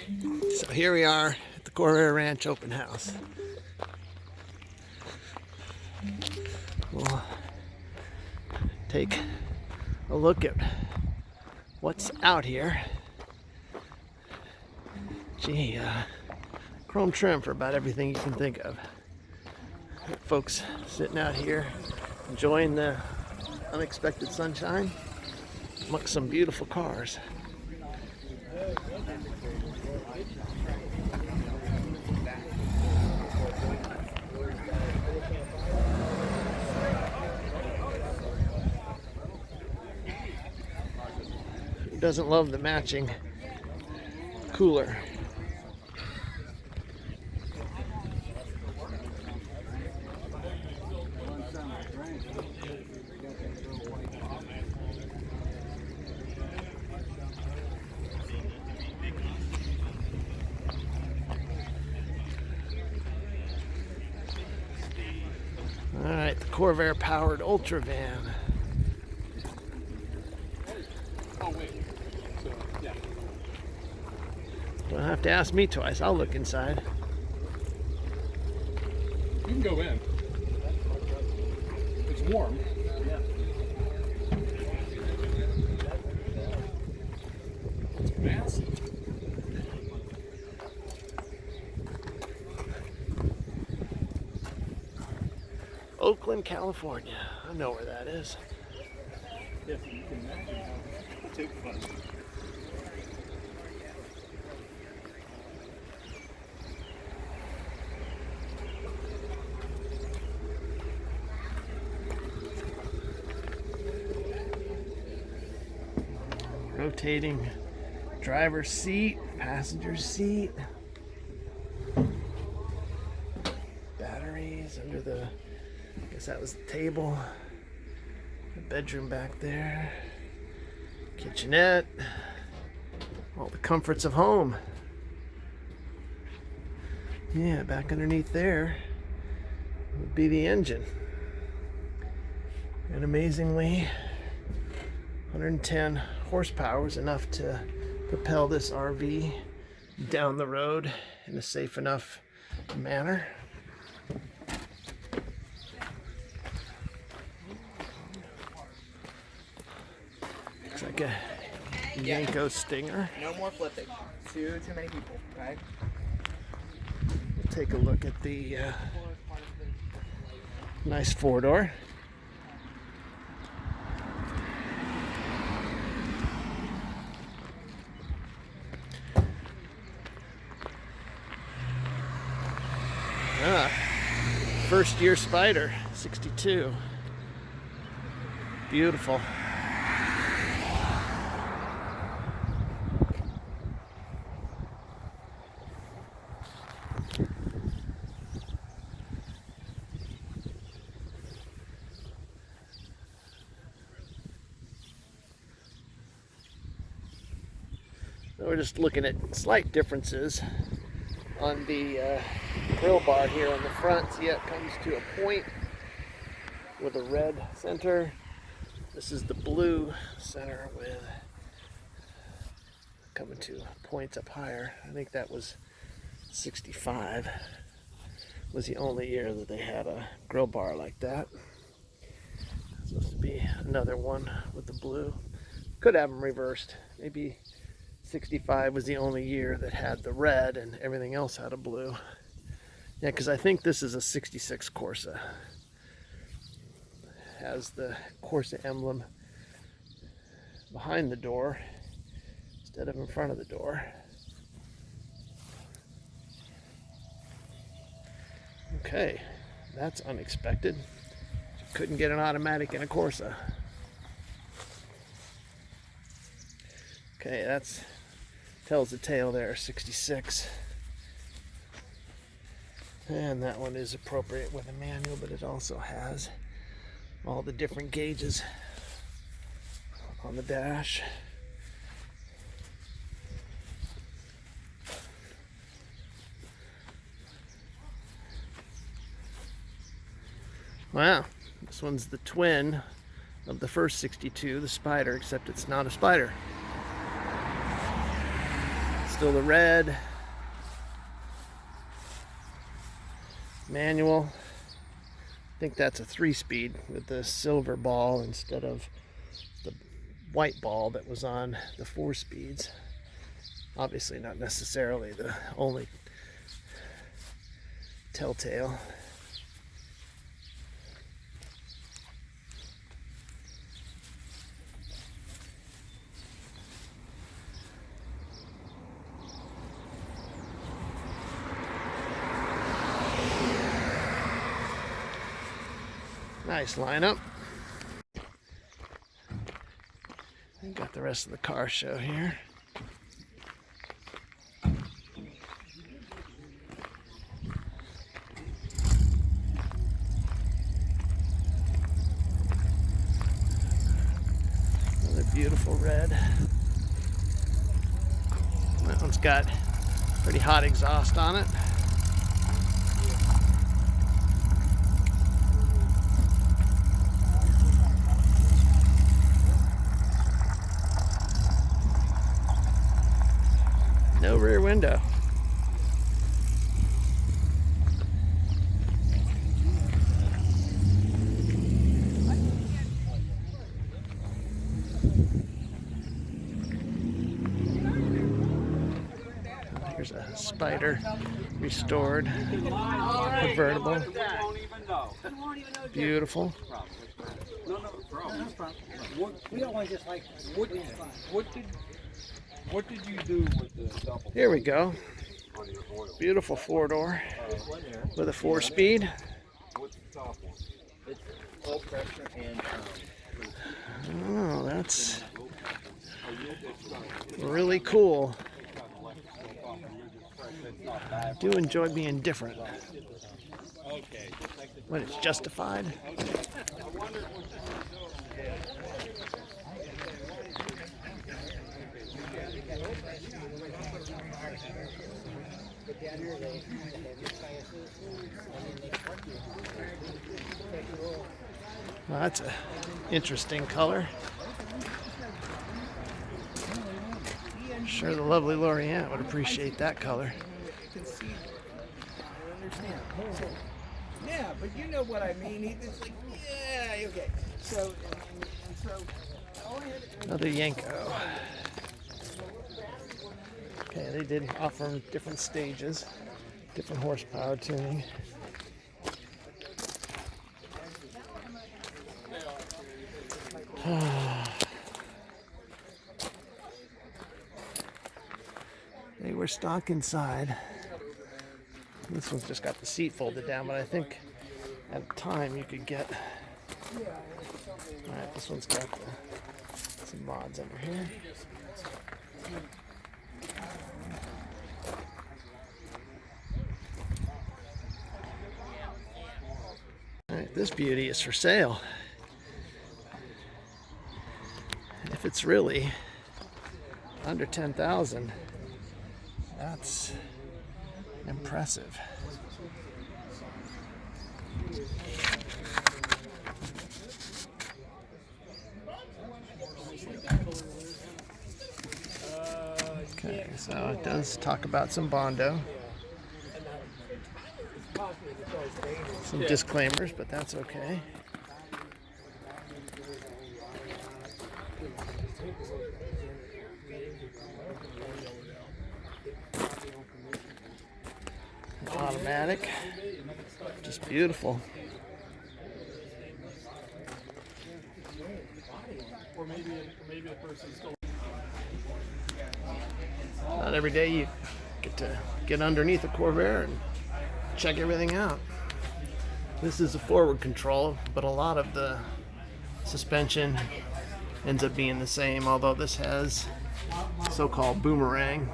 So here we are at the Corvair Ranch open house. We'll take a look at what's out here. Gee, chrome trim for about everything you can think of. Folks sitting out here enjoying the unexpected sunshine amongst some beautiful cars. Who doesn't love the matching cooler? All right, the Corvair powered Ultra van. Don't have to ask me twice. I'll look inside. You can go in. It's warm. It's massive. Oakland, California. I know where that is. Yes, you can imagine how too fun. Rotating driver's seat, passenger seat. Batteries under the, I guess that was the table. The bedroom back there. Kitchenette. All the comforts of home. Yeah, back underneath there would be the engine. And amazingly, 110 horsepower is enough to propel this RV down the road in a safe enough manner. Looks like a Yanko Stinger. No more flipping. Too many people, okay? We'll take a look at the nice four-door. First year Spider, 62. Beautiful. We're just looking at slight differences on the grill bar here on the front. See, it comes to a point with a red center. This is the blue center with coming to points up higher. I think that was 65 was the only year that they had a grill bar like that. Supposed to be another one with the blue. Could have them reversed. Maybe 65 was the only year that had the red and everything else had a blue. Yeah, because I think this is a 66 Corsa. Has the Corsa emblem behind the door instead of in front of the door. Okay, that's unexpected. Couldn't get an automatic in a Corsa. Okay, that's tells the tale there, 66. And that one is appropriate with a manual, but it also has all the different gauges on the dash. Wow, this one's the twin of the first 62, the Spider, except it's not a Spider. Still the red. Manual. I think that's a 3-speed with the silver ball instead of the white ball that was on the 4 speeds. Obviously not necessarily the only telltale. Nice lineup. We got the rest of the car show here. Another beautiful red. That one's got pretty hot exhaust on it. No rear window. Here's a Spider restored convertible. Beautiful. We don't want just like what did you do with the double? Here we go. Beautiful 4-door with a 4-speed. What's the top one? It's full pressure and Oh, that's really cool. I do enjoy being different when it's justified. Well, that's an interesting color. I'm sure the lovely Lorianne would appreciate that color. I understand. Yeah, but you know what I mean. He's like, yeah, okay. So, and so, Another Yanko. Okay, they did offer different stages, different horsepower tuning. They were stock inside. This one's just got the seat folded down, but I think at the time you could get. Alright, this one's got some mods under here. Alright, this beauty is for sale. If it's really under 10,000, that's impressive. Okay, so it does talk about some Bondo. Some disclaimers, but that's okay. Automatic, just beautiful. Or maybe the person's still. Not every day you get to get underneath a Corvair and check everything out. This is a forward control, but a lot of the suspension ends up being the same, although this has so-called boomerang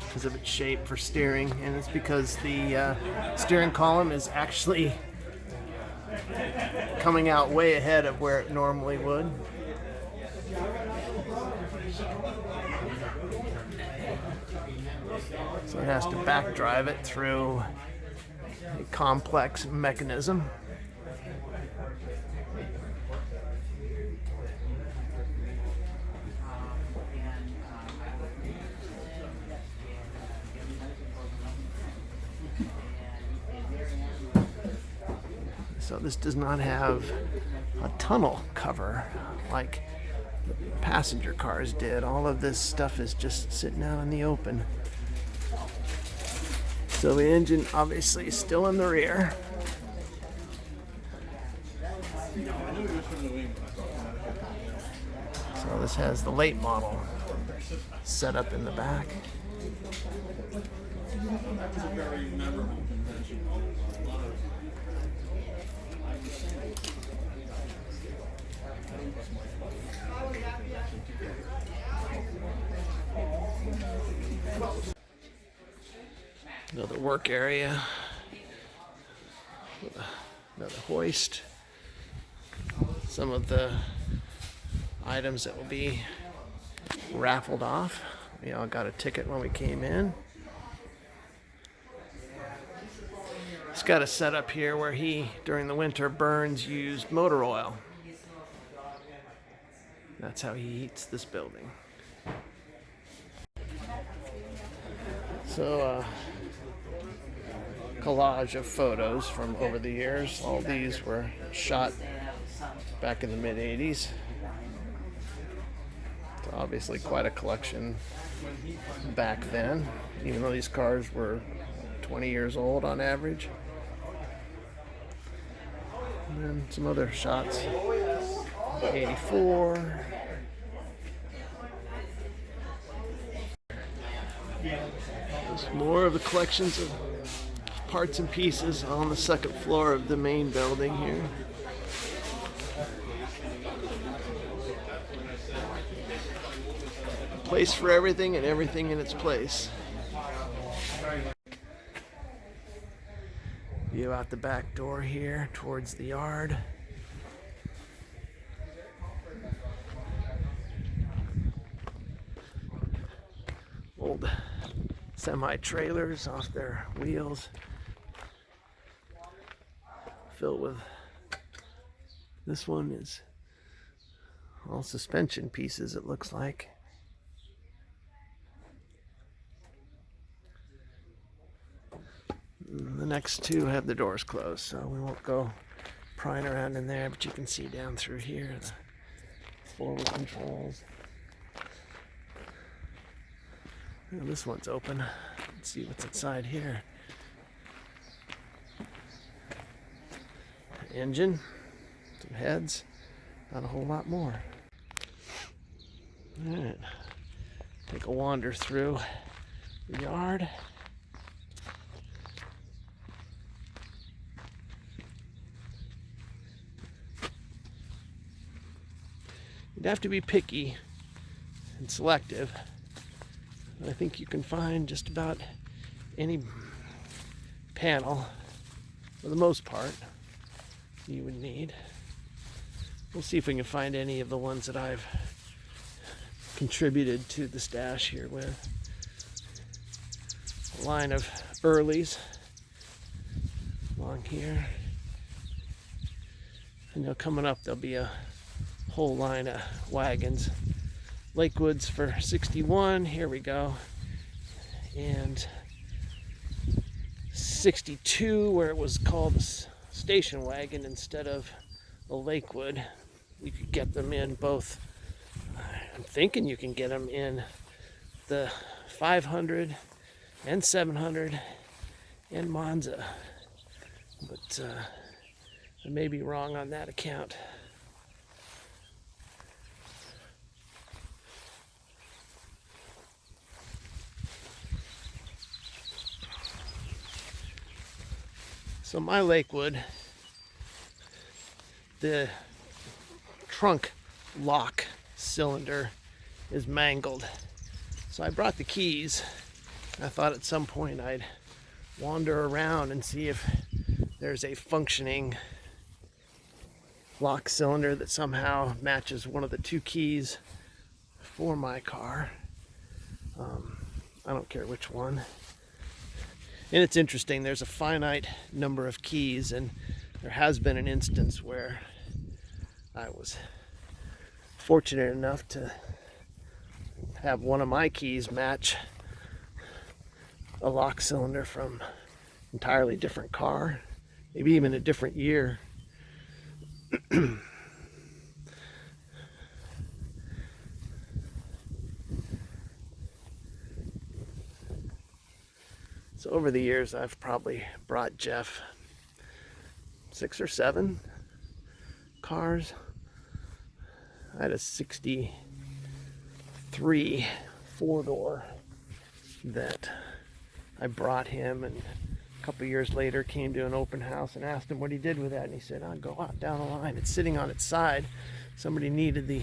because of its shape for steering, and it's because the steering column is actually coming out way ahead of where it normally would. So it has to back drive it through a complex mechanism. So this does not have a tunnel cover like passenger cars did. All of this stuff is just sitting out in the open. So the engine obviously is still in the rear. So this has the late model set up in the back. Another work area, another hoist. Some of the items that will be raffled off. We all got a ticket when we came in. He's got a setup here where he, during the winter, burns used motor oil. That's how he heats this building. So, collage of photos from over the years. All these were shot back in the mid-'80s. So obviously quite a collection back then, even though these cars were 20 years old on average. And then some other shots. 84. There's more of the collections of parts and pieces on the second floor of the main building here. A place for everything and everything in its place. View out the back door here towards the yard. Old semi-trailers off their wheels, filled with, this one is all suspension pieces, it looks like. The next two have the doors closed, so we won't go prying around in there, but you can see down through here the forward controls. And this one's open. Let's see what's inside here. Engine, some heads, not a whole lot more. Alright, take a wander through the yard. You'd have to be picky and selective. I think you can find just about any panel, for the most part, you would need. We'll see if we can find any of the ones that I've contributed to the stash here with. A line of Earlys along here. I know coming up there'll be a whole line of wagons. Lakewoods for 61, here we go. And 62, where it was called a station wagon instead of a Lakewood. You could get them in both. I'm thinking you can get them in the 500 and 700 and Monza. But I may be wrong on that account. So my Lakewood, the trunk lock cylinder is mangled. So I brought the keys. I thought at some point I'd wander around and see if there's a functioning lock cylinder that somehow matches one of the two keys for my car. I don't care which one. And it's interesting, there's a finite number of keys, and there has been an instance where I was fortunate enough to have one of my keys match a lock cylinder from an entirely different car, maybe even a different year. So over the years, I've probably brought Jeff 6 or 7 cars. I had a 63 4-door that I brought him, and a couple years later came to an open house and asked him what he did with that, and he said, I'll go out down the line. It's sitting on its side. Somebody needed the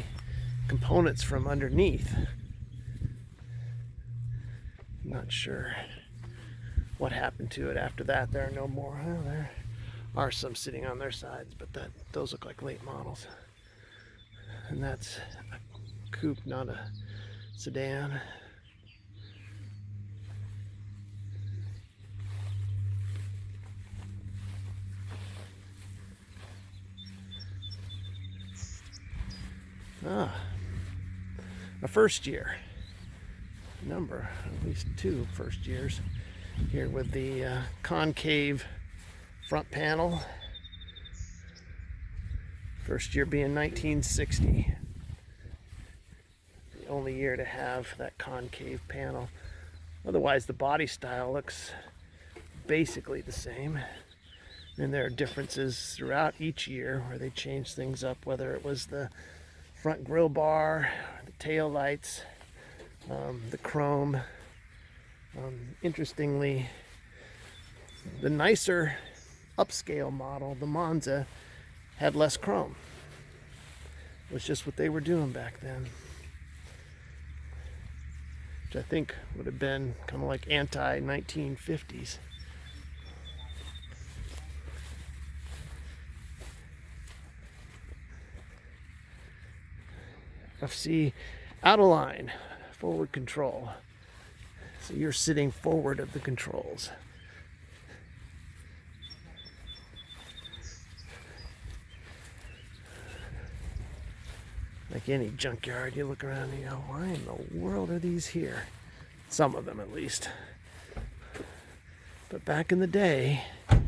components from underneath. I'm not sure what happened to it after that. There are no more. Well, there are some sitting on their sides, but those look like late models. And that's a coupe, not a sedan. A first year. Number, at least 2 first years. Here with the concave front panel. First year being 1960. The only year to have that concave panel. Otherwise, the body style looks basically the same. And there are differences throughout each year where they change things up, whether it was the front grill bar, the tail lights, the chrome. Interestingly, the nicer upscale model, the Monza, had less chrome. It was just what they were doing back then, which I think would have been kind of like anti-1950s. FC out of line, forward control. So you're sitting forward of the controls. Like any junkyard, you look around and you go, why in the world are these here? Some of them at least. But back in the day, it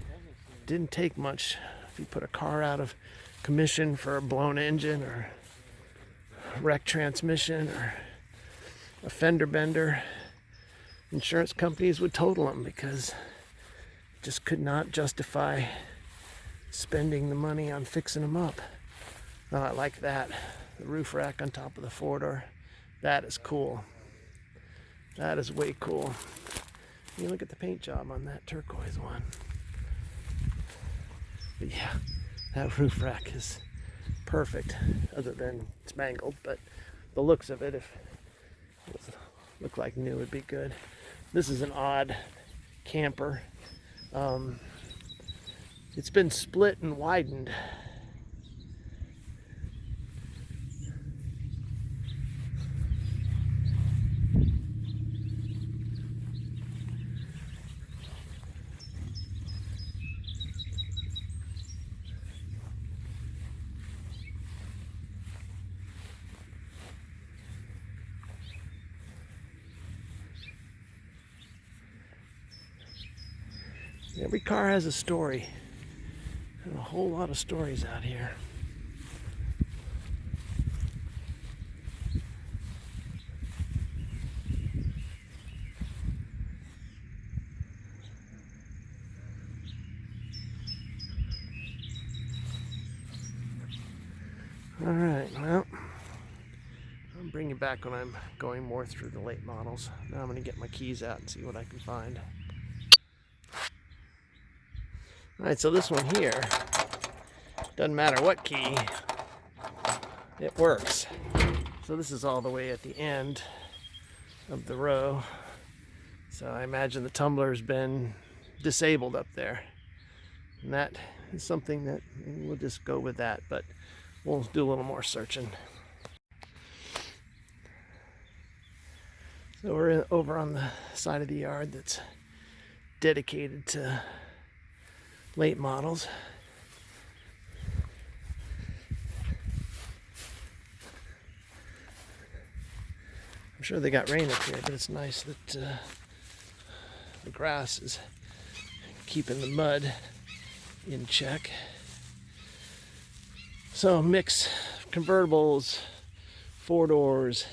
didn't take much. If you put a car out of commission for a blown engine or wrecked transmission or a fender bender, insurance companies would total them because just could not justify spending the money on fixing them up. Oh, I like that. The roof rack on top of the 4-door. That is cool. That is way cool. You look at the paint job on that turquoise one. But yeah, that roof rack is perfect, other than it's mangled, but the looks of it, if it looked like new, would be good. This is an odd camper. It's been split and widened. Every car has a story. There's a whole lot of stories out here. All right, well, I'll bring you back when I'm going more through the late models. Now I'm going to get my keys out and see what I can find. Alright, so this one here, doesn't matter what key, it works. So this is all the way at the end of the row. So I imagine the tumbler's been disabled up there. And that is something that we'll just go with that, but we'll do a little more searching. So we're over on the side of the yard that's dedicated to late models. I'm sure they got rain up here, but it's nice that the grass is keeping the mud in check. So mix convertibles, four doors,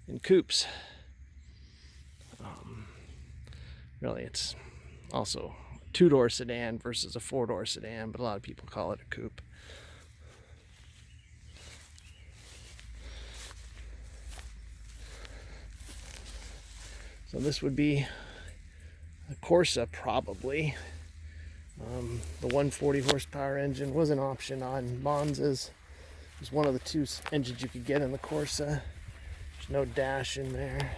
and coupes. Really, it's also a two-door sedan versus a four-door sedan, but a lot of people call it a coupe. So this would be a Corsa probably. The 140 horsepower engine was an option on Monzas. It was one of the two engines you could get in the Corsa. There's no dash in there.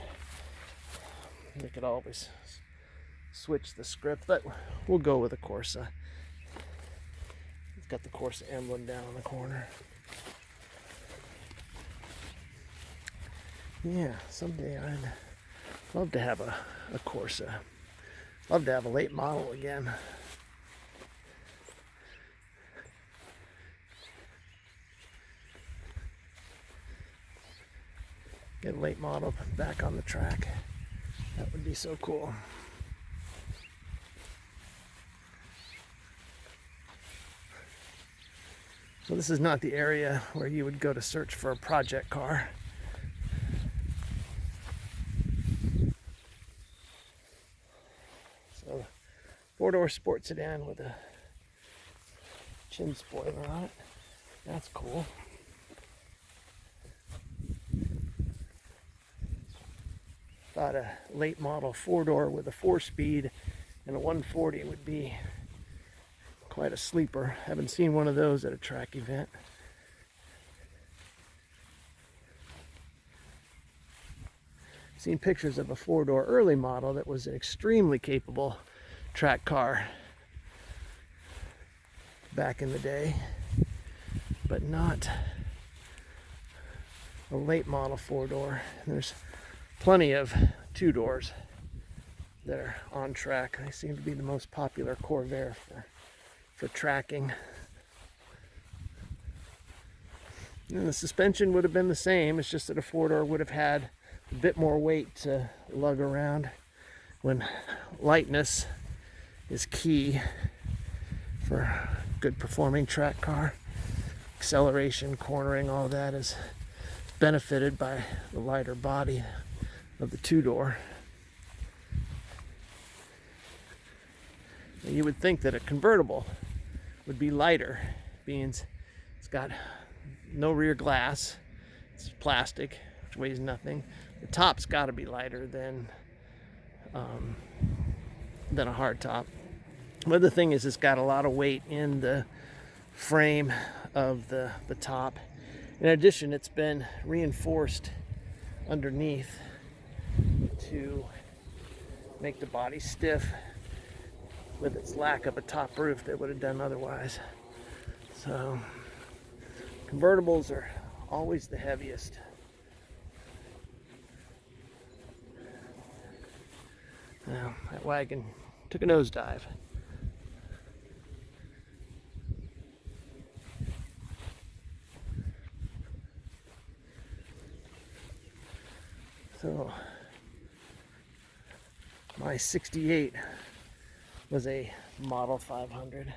They could always switch the script, but we'll go with a Corsa. It's got the Corsa emblem down in the corner. Yeah, someday I'd love to have a Corsa. Love to have a late model again. Get a late model back on the track. That would be so cool. So this is not the area where you would go to search for a project car. So, four-door sports sedan with a chin spoiler on it. That's cool. Thought a late model four-door with a four-speed and a 140 would be quite a sleeper. Haven't seen one of those at a track event. Seen pictures of a four-door early model that was an extremely capable track car back in the day, but not a late model four-door. There's plenty of two doors that are on track. They seem to be the most popular Corvair for tracking. And the suspension would have been the same. It's just that a four-door would have had a bit more weight to lug around, when lightness is key for a good performing track car. Acceleration, cornering, all that is benefited by the lighter body of the two-door. You would think that a convertible would be lighter, being it's got no rear glass, it's plastic, which weighs nothing. The top's got to be lighter than a hard top. But the thing is, it's got a lot of weight in the frame of the top. In addition, it's been reinforced underneath to make the body stiff with its lack of a top roof that would have done otherwise. So convertibles are always the heaviest. Now that wagon took a nosedive. So my 68 was a Model 500.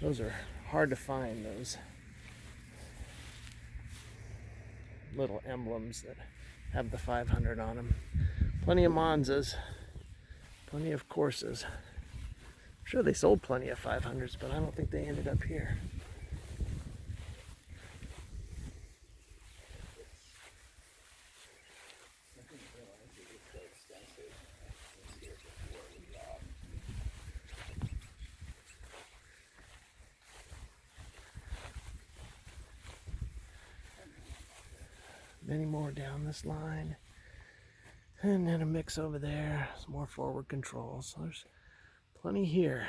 Those are hard to find, those little emblems that have the 500 on them. Plenty of Monzas, plenty of Corsas. I'm sure they sold plenty of 500s, but I don't think they ended up here. Many more down this line, and then a mix over there, some more forward controls. So there's plenty here.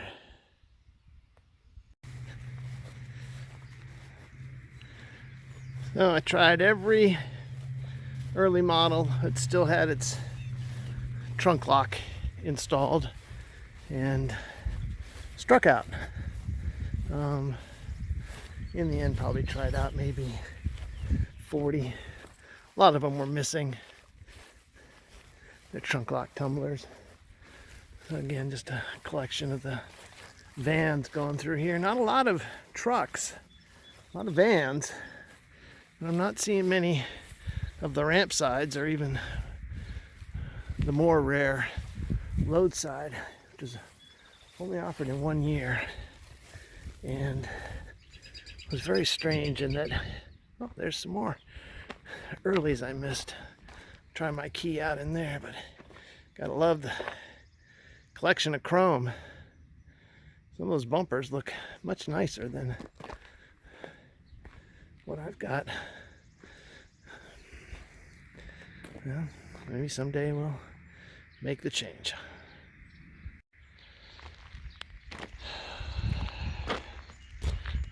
So I tried every early model that still had its trunk lock installed and struck out. In the end, probably tried out maybe 40. A lot of them were missing their trunk lock tumblers. So again, just a collection of the vans going through here. Not a lot of trucks, a lot of vans. And I'm not seeing many of the ramp sides or even the more rare load side, which is only offered in 1 year. And it was very strange in that, oh, there's some more earlies I missed. Try my key out in there, but gotta love the collection of chrome. Some of those bumpers look much nicer than what I've got. Well, maybe someday we'll make the change.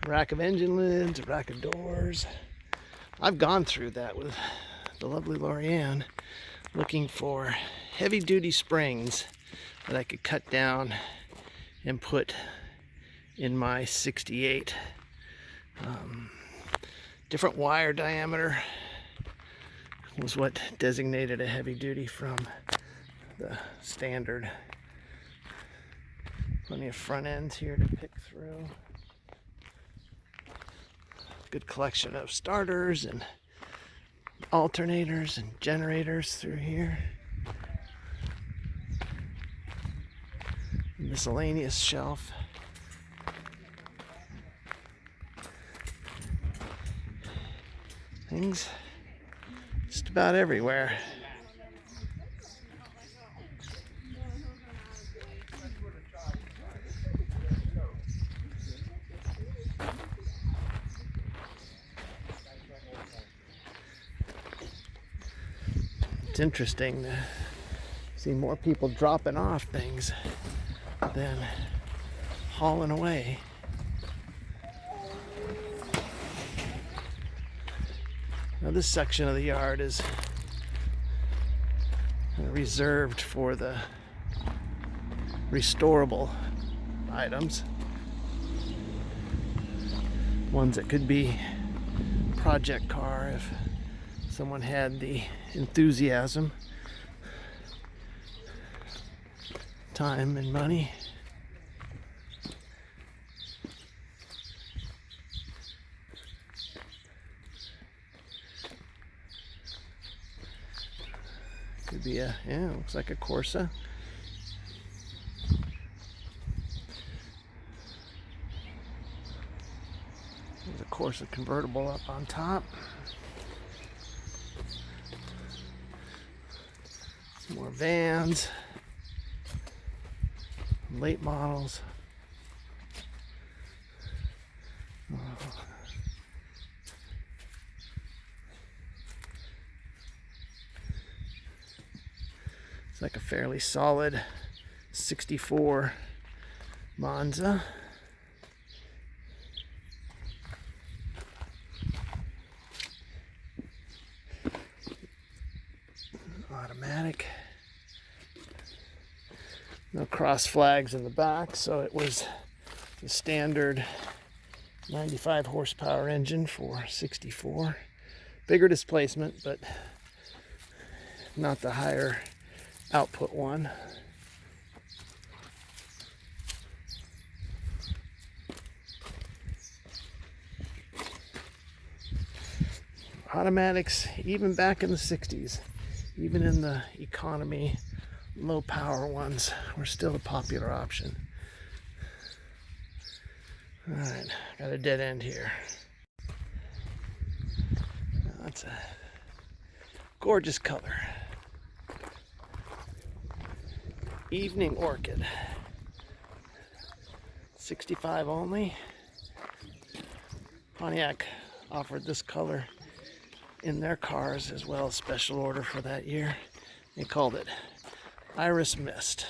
A rack of engine lids, a rack of doors. I've gone through that with the lovely Lorianne, looking for heavy duty springs that I could cut down and put in my 68. Different wire diameter was what designated a heavy duty from the standard. Plenty of front ends here to pick through. Good collection of starters and alternators and generators through here. Miscellaneous shelf. Things just about everywhere. It's interesting to see more people dropping off things than hauling away. Now this section of the yard is reserved for the restorable items. Ones that could be project car if someone had the enthusiasm, time, and money. Could be a, yeah, looks like a Corsa. There's a Corsa convertible up on top. Some more vans. Late models. It's like a fairly solid 64 Monza. Automatic. No cross flags in the back, so it was the standard 95 horsepower engine for 64. Bigger displacement, but not the higher output one. Automatics, even back in the 60s, even in the economy low power ones, were still a popular option. Alright, got a dead end here. That's a gorgeous color. Evening Orchid. 65 only. Pontiac offered this color in their cars as well, special order for that year. They called it Iris Mist.